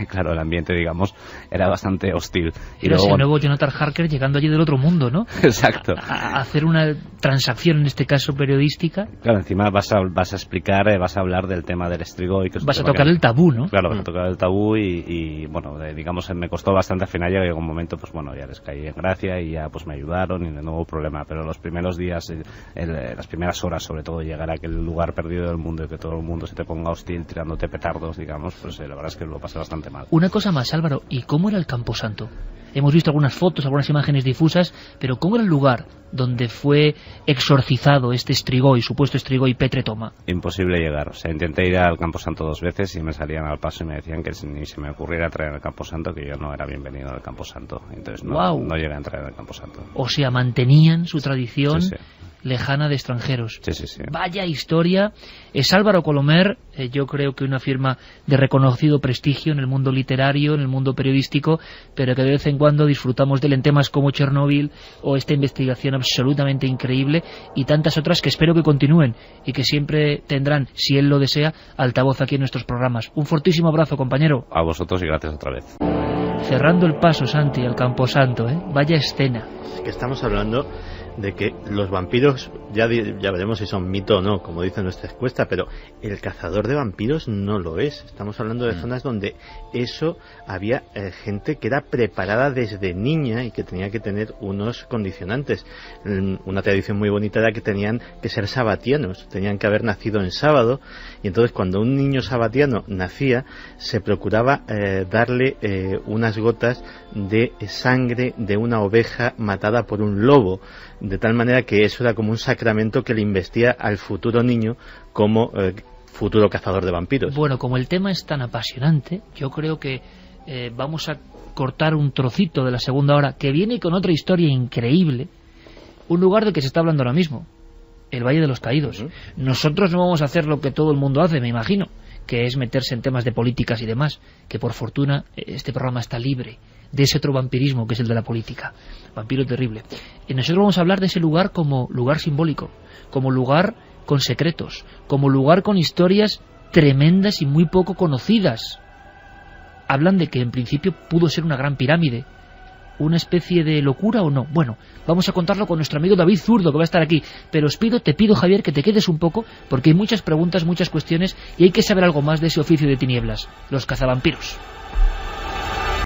Claro, el ambiente, digamos, era bastante hostil. Y luego, ese nuevo Jonathan Harker llegando allí del otro mundo, ¿no? Exacto. A hacer una transacción, en este caso periodística. Claro, encima vas a explicar, vas a hablar del tema del Strigoi. Vas a tocar el tabú, ¿no? Claro, vas a tocar el tabú y bueno, digamos, me costó bastante. Al final ya llegó un momento, pues bueno, ya les caí en gracia y ya pues me ayudaron y no hubo problema. Pero los primeros días, las primeras horas, sobre todo, llegar a aquel lugar perdido del mundo y que todo el mundo se te ponga hostil tirándote petardos, digamos, pues la verdad es que lo pasé bastante mal. Una cosa más, Álvaro, ¿y cómo era el Camposanto? Hemos visto algunas fotos, algunas imágenes difusas, pero ¿cómo era el lugar donde fue exorcizado este Strigoi, supuesto Strigoi Petre Toma? Imposible llegar. O sea, intenté ir al Camposanto 2 veces y me salían al paso y me decían que ni se me ocurriera traer al Camposanto, que yo no era bienvenido al Camposanto. Entonces no llegué a entrar al Camposanto. O sea, mantenían su tradición. Sí. Lejana de extranjeros. Sí. Vaya historia. Es Álvaro Colomer, yo creo que una firma de reconocido prestigio en el mundo literario, en el mundo periodístico, pero que de vez en cuando disfrutamos de él en temas como Chernóbil o esta investigación absolutamente increíble y tantas otras que espero que continúen y que siempre tendrán, si él lo desea, altavoz aquí en nuestros programas. Un fortísimo abrazo, compañero. A vosotros y gracias otra vez. Cerrando el paso, Santi, al Camposanto, Vaya escena. Es que estamos hablando de que los vampiros, ya veremos si son mito o no, como dice nuestra encuesta, pero el cazador de vampiros no lo es. Estamos hablando de zonas donde eso había gente que era preparada desde niña y que tenía que tener unos condicionantes. Una tradición muy bonita era que tenían que ser sabatianos, tenían que haber nacido en sábado, y entonces cuando un niño sabatiano nacía, se procuraba darle unas gotas de sangre de una oveja matada por un lobo, de tal manera que eso era como un sacramento que le investía al futuro niño como futuro cazador de vampiros. Bueno, como el tema es tan apasionante, yo creo que vamos a cortar un trocito de la segunda hora, que viene con otra historia increíble, un lugar del que se está hablando ahora mismo, el Valle de los Caídos. Nosotros no vamos a hacer lo que todo el mundo hace, me imagino, que es meterse en temas de políticas y demás, que por fortuna este programa está libre de ese otro vampirismo que es el de la política. Vampiro terrible. Y nosotros vamos a hablar de ese lugar como lugar simbólico, como lugar con secretos, como lugar con historias tremendas y muy poco conocidas. Hablan de que en principio pudo ser una gran pirámide, una especie de locura o no. Bueno, vamos a contarlo con nuestro amigo David Zurdo, que va a estar aquí, pero te pido Javier, que te quedes un poco, porque hay muchas preguntas, muchas cuestiones, y hay que saber algo más de ese oficio de tinieblas, los cazavampiros.